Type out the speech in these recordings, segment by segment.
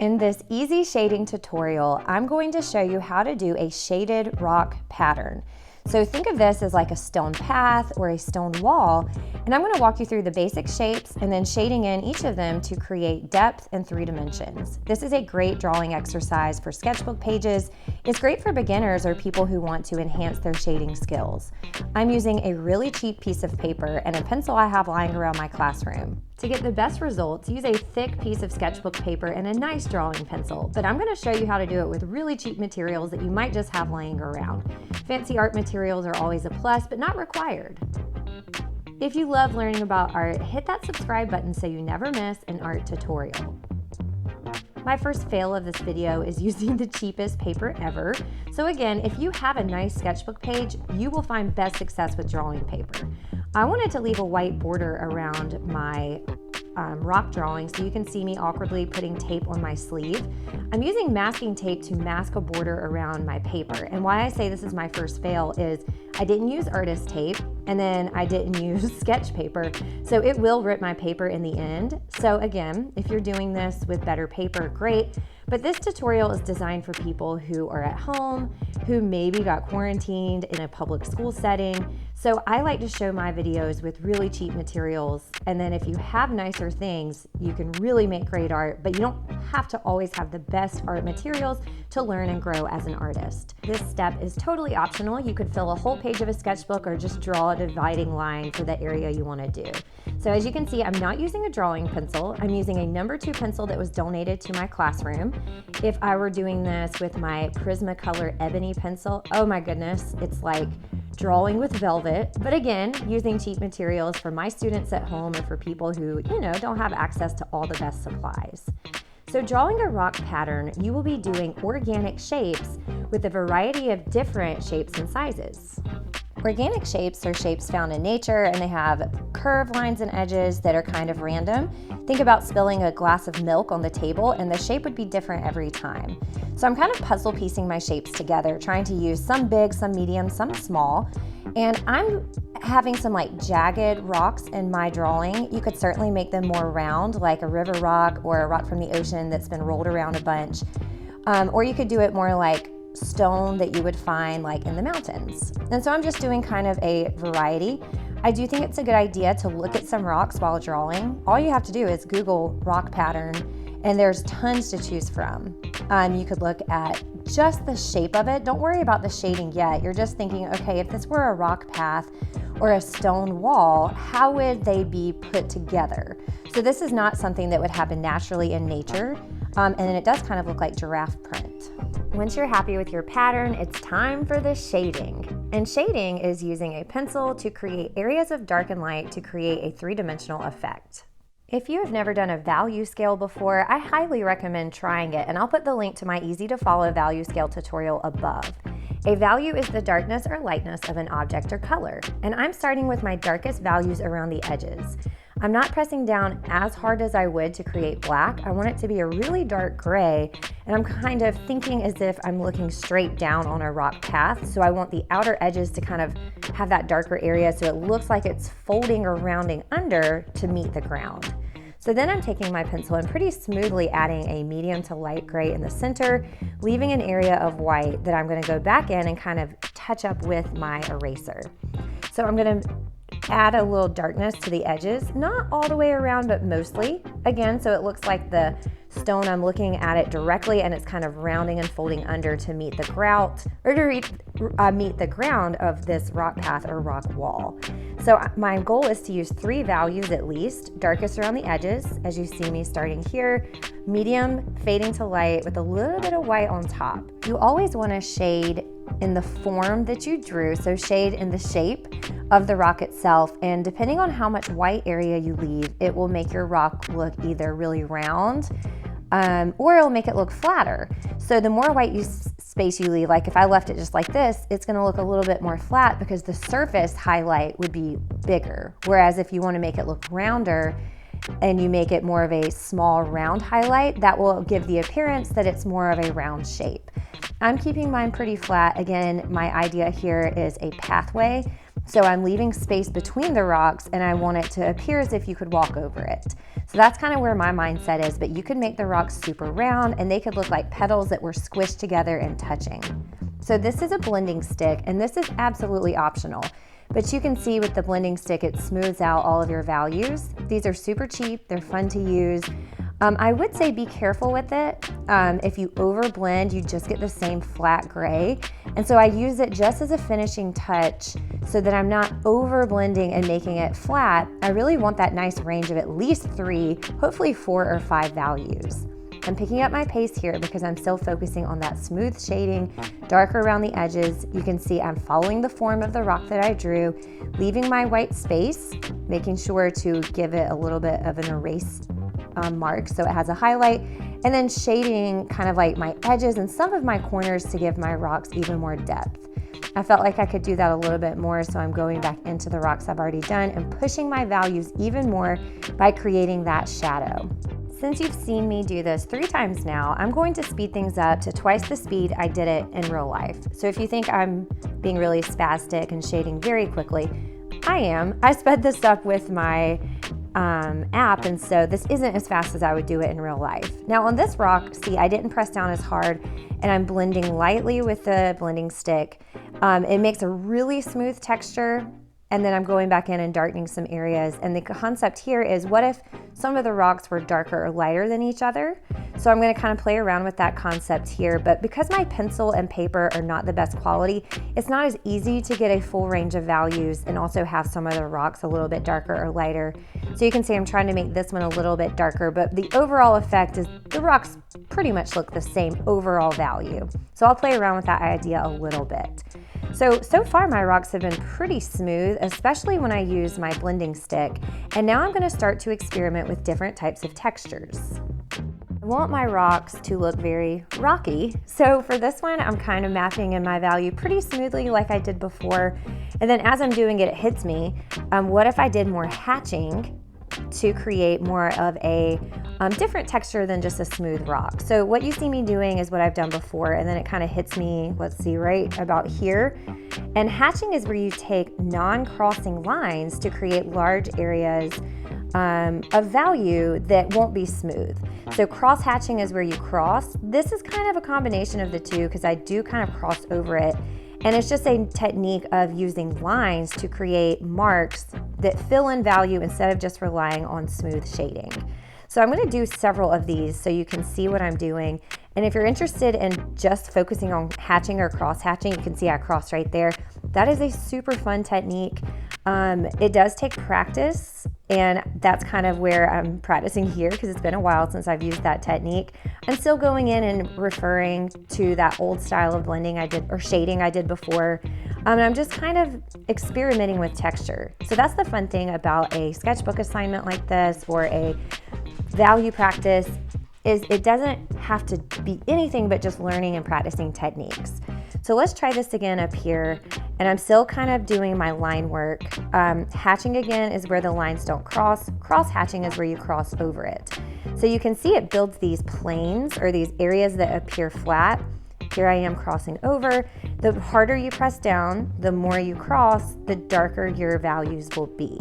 In this easy shading tutorial, I'm going to show you how to do a shaded rock pattern. So think of this as like a stone path or a stone wall, and I'm going to walk you through the basic shapes and then shading in each of them to create depth in 3 dimensions. This is a great drawing exercise for sketchbook pages. It's great for beginners or people who want to enhance their shading skills. I'm using a really cheap piece of paper and a pencil I have lying around my classroom. To get the best results, use a thick piece of sketchbook paper and a nice drawing pencil, but I'm going to show you how to do it with really cheap materials that you might just have laying around. Fancy art materials are always a plus, but not required. If you love learning about art, hit that subscribe button so you never miss an art tutorial. My first fail of this video is using the cheapest paper ever. So again, if you have a nice sketchbook page, you will find best success with drawing paper. I wanted to leave a white border around my rock drawing so you can see me awkwardly putting tape on my sleeve. I'm using masking tape to mask a border around my paper. And why I say this is my first fail is I didn't use artist tape and then I didn't use sketch paper. So it will rip my paper in the end. So again, if you're doing this with better paper, great. But this tutorial is designed for people who are at home, who maybe got quarantined in a public school setting. So I like to show my videos with really cheap materials. And then if you have nicer things, you can really make great art, but you don't have to always have the best art materials to learn and grow as an artist. This step is totally optional. You could fill a whole page of a sketchbook or just draw a dividing line for the area you want to do. So as you can see, I'm not using a drawing pencil. I'm using a number 2 pencil that was donated to my classroom. If I were doing this with my Prismacolor ebony pencil, oh my goodness, it's like drawing with velvet. But again, using cheap materials for my students at home or for people who, don't have access to all the best supplies. So drawing a rock pattern, you will be doing organic shapes with a variety of different shapes and sizes. Organic shapes are shapes found in nature, and they have curved lines and edges that are kind of random. Think about spilling a glass of milk on the table and the shape would be different every time. So I'm kind of puzzle piecing my shapes together, trying to use some big, some medium, some small. And I'm having some like jagged rocks in my drawing. You could certainly make them more round, like a river rock or a rock from the ocean that's been rolled around a bunch. Or you could do it more like stone that you would find like in the mountains. And so I'm just doing kind of a variety. I do think it's a good idea to look at some rocks while drawing. All you have to do is Google rock pattern and there's tons to choose from. You could look at just the shape of it. Don't worry about the shading yet. You're just thinking, okay, if this were a rock path or a stone wall, how would they be put together? So this is not something that would happen naturally in nature. And then it does kind of look like giraffe print. Once you're happy with your pattern, it's time for the shading. And shading is using a pencil to create areas of dark and light to create a 3-dimensional effect. If you have never done a value scale before, I highly recommend trying it, and I'll put the link to my easy to follow value scale tutorial above. A value is the darkness or lightness of an object or color, and I'm starting with my darkest values around the edges. I'm not pressing down as hard as I would to create black. I want it to be a really dark gray, and I'm kind of thinking as if I'm looking straight down on a rock path, so I want the outer edges to kind of have that darker area so it looks like it's folding or rounding under to meet the ground. So then I'm taking my pencil and pretty smoothly adding a medium to light gray in the center, leaving an area of white that I'm going to go back in and kind of touch up with my eraser. So I'm going to add a little darkness to the edges, not all the way around, but mostly. Again, so it looks like the stone, I'm looking at it directly and it's kind of rounding and folding under to meet the grout, or to meet the ground of this rock path or rock wall. So my goal is to use 3 values at least, darkest around the edges, as you see me starting here, medium fading to light with a little bit of white on top. You always want to shade in the form that you drew, so shade in the shape of the rock itself, and depending on how much white area you leave, it will make your rock look either really round or it'll make it look flatter. So the more white space you leave, like if I left it just like this, it's going to look a little bit more flat because the surface highlight would be bigger. Whereas if you want to make it look rounder and you make it more of a small round highlight, that will give the appearance that it's more of a round shape. I'm keeping mine pretty flat. Again, my idea here is a pathway. So I'm leaving space between the rocks, and I want it to appear as if you could walk over it. So that's kind of where my mindset is, but you could make the rocks super round and they could look like petals that were squished together and touching. So this is a blending stick, and this is absolutely optional. But you can see with the blending stick, it smooths out all of your values. These are super cheap, they're fun to use. I would say be careful with it. If you over blend, you just get the same flat gray. And so I use it just as a finishing touch so that I'm not over blending and making it flat. I really want that nice range of at least 3, hopefully 4 or 5 values. I'm picking up my pace here because I'm still focusing on that smooth shading, darker around the edges. You can see I'm following the form of the rock that I drew, leaving my white space, making sure to give it a little bit of an erase mark so it has a highlight, and then shading kind of like my edges and some of my corners to give my rocks even more depth. I felt like I could do that a little bit more, so I'm going back into the rocks I've already done and pushing my values even more by creating that shadow. Since you've seen me do this 3 times now, I'm going to speed things up to twice the speed I did it in real life. So if you think I'm being really spastic and shading very quickly, I am. I sped this up with my app, and so this isn't as fast as I would do it in real life. Now on this rock, see, I didn't press down as hard, and I'm blending lightly with the blending stick. It makes a really smooth texture, and then I'm going back in and darkening some areas. And the concept here is, what if some of the rocks were darker or lighter than each other? So I'm gonna kind of play around with that concept here, but because my pencil and paper are not the best quality, it's not as easy to get a full range of values and also have some of the rocks a little bit darker or lighter. So you can see I'm trying to make this one a little bit darker, but the overall effect is the rocks pretty much look the same overall value. So I'll play around with that idea a little bit. So far my rocks have been pretty smooth, especially when I use my blending stick. And now I'm gonna start to experiment with different types of textures. I want my rocks to look very rocky. So for this one, I'm kind of mapping in my value pretty smoothly like I did before. And then as I'm doing it, it hits me. What if I did more hatching to create more of a different texture than just a smooth rock? So what you see me doing is what I've done before, and then it kind of hits me, let's see, right about here. And hatching is where you take non-crossing lines to create large areas of value that won't be smooth. So cross hatching is where you cross. This is kind of a combination of the two because I do kind of cross over it. And it's just a technique of using lines to create marks that fill in value instead of just relying on smooth shading. So I'm gonna do several of these so you can see what I'm doing. And if you're interested in just focusing on hatching or cross hatching, you can see I cross right there. That is a super fun technique. It does take practice, and that's kind of where I'm practicing here because it's been a while since I've used that technique. I'm still going in and referring to that old style of blending I did, or shading I did before. And I'm just kind of experimenting with texture. So that's the fun thing about a sketchbook assignment like this, or a value practice, is it doesn't have to be anything but just learning and practicing techniques. So let's try this again up here. And I'm still kind of doing my line work. Hatching again is where the lines don't cross. Cross hatching is where you cross over it. So you can see it builds these planes, or these areas that appear flat. Here I am crossing over. The harder you press down, the more you cross, the darker your values will be.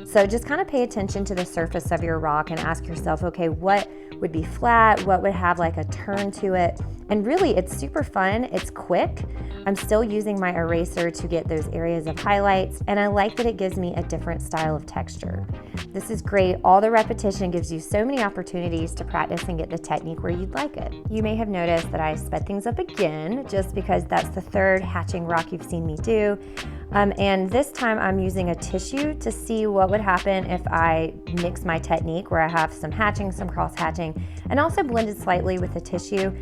So just kind of pay attention to the surface of your rock and ask yourself, okay, what would be flat? What would have like a turn to it? And really, it's super fun. It's quick. I'm still using my eraser to get those areas of highlights, and I like that it gives me a different style of texture. This is great. All the repetition gives you so many opportunities to practice and get the technique where you'd like it. You may have noticed that I sped things up again, just because that's the third hatching rock you've seen me do. And this time I'm using a tissue to see what would happen if I mix my technique, where I have some hatching, some cross hatching, and also blended slightly with the tissue.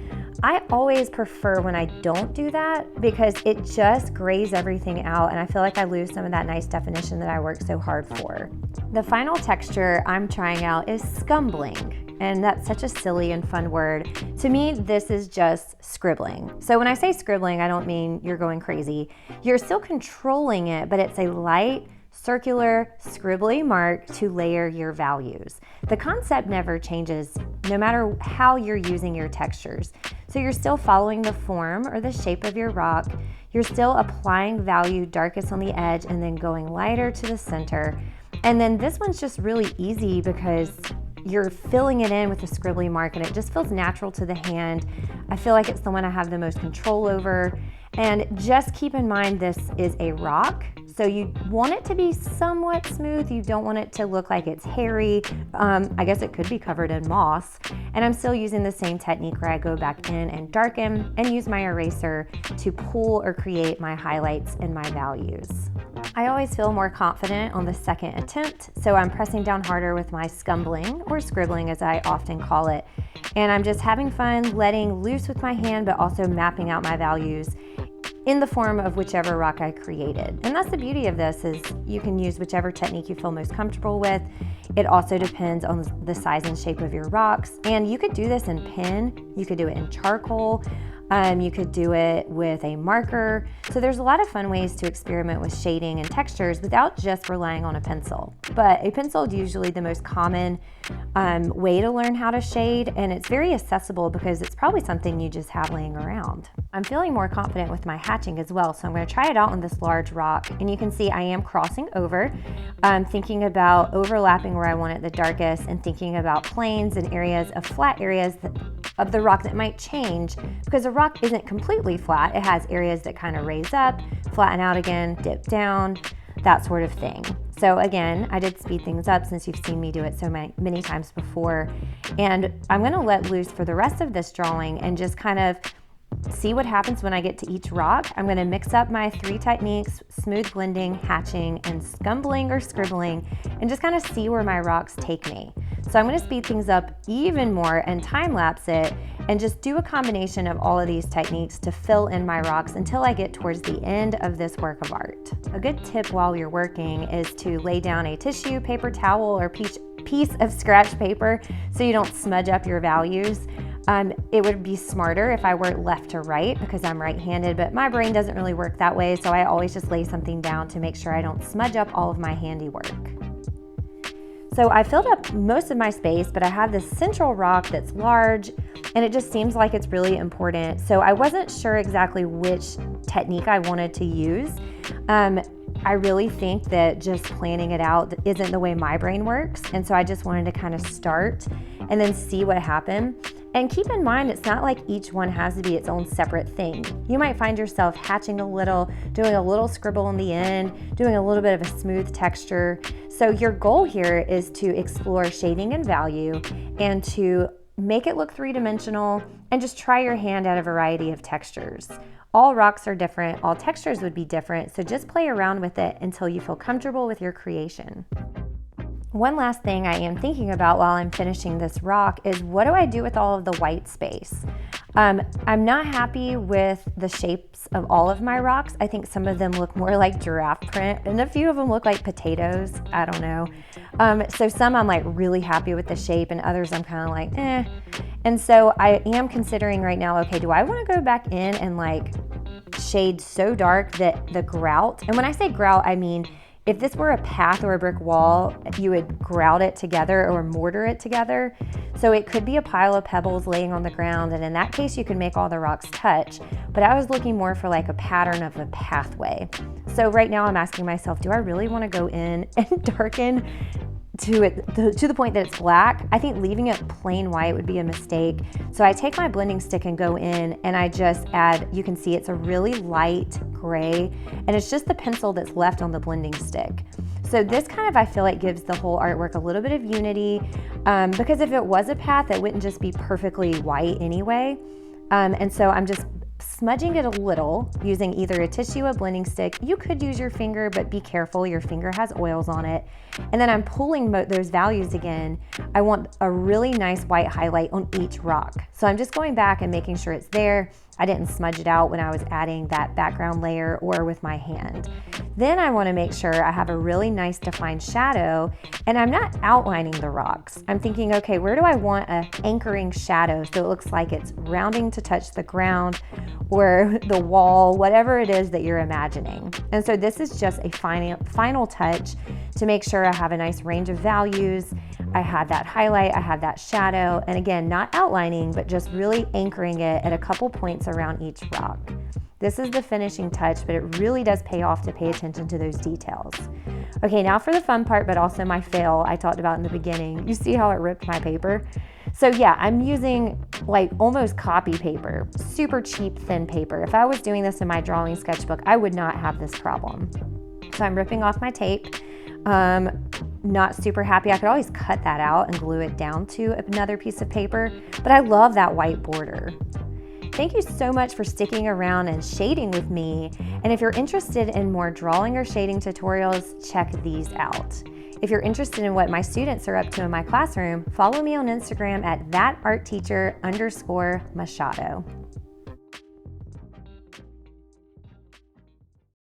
I always prefer when I don't do that because it just grays everything out, and I feel like I lose some of that nice definition that I worked so hard for. The final texture I'm trying out is scumbling. And that's such a silly and fun word. To me, this is just scribbling. So when I say scribbling, I don't mean you're going crazy. You're still controlling it, but it's a light, circular, scribbly mark to layer your values. The concept never changes no matter how you're using your textures. So you're still following the form or the shape of your rock. You're still applying value darkest on the edge and then going lighter to the center. And then this one's just really easy because you're filling it in with a scribbly mark and it just feels natural to the hand. I feel like it's the one I have the most control over. And just keep in mind, this is a rock, so you want it to be somewhat smooth. You don't want it to look like it's hairy. I guess it could be covered in moss. And I'm still using the same technique where I go back in and darken and use my eraser to pull or create my highlights and my values. I always feel more confident on the second attempt, so I'm pressing down harder with my scumbling, or scribbling as I often call it. And I'm just having fun, letting loose with my hand, but also mapping out my values in the form of whichever rock I created. And that's the beauty of this, is you can use whichever technique you feel most comfortable with. It also depends on the size and shape of your rocks. And you could do this in pen, you could do it in charcoal, you could do it with a marker. So there's a lot of fun ways to experiment with shading and textures without just relying on a pencil. But a pencil is usually the most common way to learn how to shade, and it's very accessible because it's probably something you just have laying around. I'm feeling more confident with my hatching as well, so I'm going to try it out on this large rock. And you can see I am crossing over, thinking about overlapping where I want it the darkest, and thinking about planes and areas of flat areas of the rock that might change, because a rock isn't completely flat. It has areas that kind of raise up, flatten out again, dip down, that sort of thing. So again, I did speed things up since you've seen me do it so many times before. And I'm gonna let loose for the rest of this drawing and just kind of see what happens when I get to each rock. I'm gonna mix up my 3 techniques: smooth blending, hatching, and scumbling or scribbling, and just kind of see where my rocks take me. So I'm gonna speed things up even more and time lapse it and just do a combination of all of these techniques to fill in my rocks until I get towards the end of this work of art. A good tip while you're working is to lay down a tissue, paper towel, or piece of scratch paper so you don't smudge up your values. It would be smarter if I worked left to right because I'm right-handed, but my brain doesn't really work that way, so I always just lay something down to make sure I don't smudge up all of my handiwork. So I filled up most of my space, but I have this central rock that's large, and it just seems like it's really important. So I wasn't sure exactly which technique I wanted to use. I really think that just planning it out isn't the way my brain works, and so I just wanted to kind of start and then see what happened. And keep in mind, it's not like each one has to be its own separate thing. You might find yourself hatching a little, doing a little scribble in the end, doing a little bit of a smooth texture. So your goal here is to explore shading and value and to make it look 3-dimensional and just try your hand at a variety of textures. All rocks are different, all textures would be different, so just play around with it until you feel comfortable with your creation. One last thing I am thinking about while I'm finishing this rock is, what do I do with all of the white space? I'm not happy with the shapes of all of my rocks. I think some of them look more like giraffe print and a few of them look like potatoes. I don't know. So some I'm like really happy with the shape, and others I'm kind of like, eh. And so I am considering right now, okay, do I want to go back in and like shade so dark that the grout, and when I say grout, I mean, if this were a path or a brick wall, you would grout it together or mortar it together. So it could be a pile of pebbles laying on the ground, and in that case you can make all the rocks touch. But I was looking more for like a pattern of a pathway. So right now I'm asking myself, do I really want to go in and darken to the point that it's black? I think leaving it plain white would be a mistake. So I take my blending stick and go in and I just add, you can see it's a really light gray, and it's just the pencil that's left on the blending stick. So this kind of, I feel like, gives the whole artwork a little bit of unity, because if it was a path, it wouldn't just be perfectly white anyway. And so I'm just smudging it a little using either a tissue, a blending stick. You could use your finger, but be careful, your finger has oils on it. And then I'm pulling those values again. I want a really nice white highlight on each rock. So I'm just going back and making sure it's there. I didn't smudge it out when I was adding that background layer or with my hand. Then I want to make sure I have a really nice defined shadow, and I'm not outlining the rocks. I'm thinking, okay, where do I want an anchoring shadow so it looks like it's rounding to touch the ground or the wall, whatever it is that you're imagining. And so this is just a final touch to make sure I have a nice range of values. I have that highlight, I have that shadow, and again, not outlining, but just really anchoring it at a couple points around each rock. This is the finishing touch, but it really does pay off to pay attention to those details. Okay, now for the fun part, but also my fail I talked about in the beginning. You see how it ripped my paper? So yeah, I'm using like almost copy paper, super cheap, thin paper. If I was doing this in my drawing sketchbook, I would not have this problem. So I'm ripping off my tape. Not super happy. I could always cut that out and glue it down to another piece of paper, but I love that white border. Thank you so much for sticking around and shading with me. And if you're interested in more drawing or shading tutorials, check these out. If you're interested in what my students are up to in my classroom, follow me on Instagram at thatartteacher_Machado.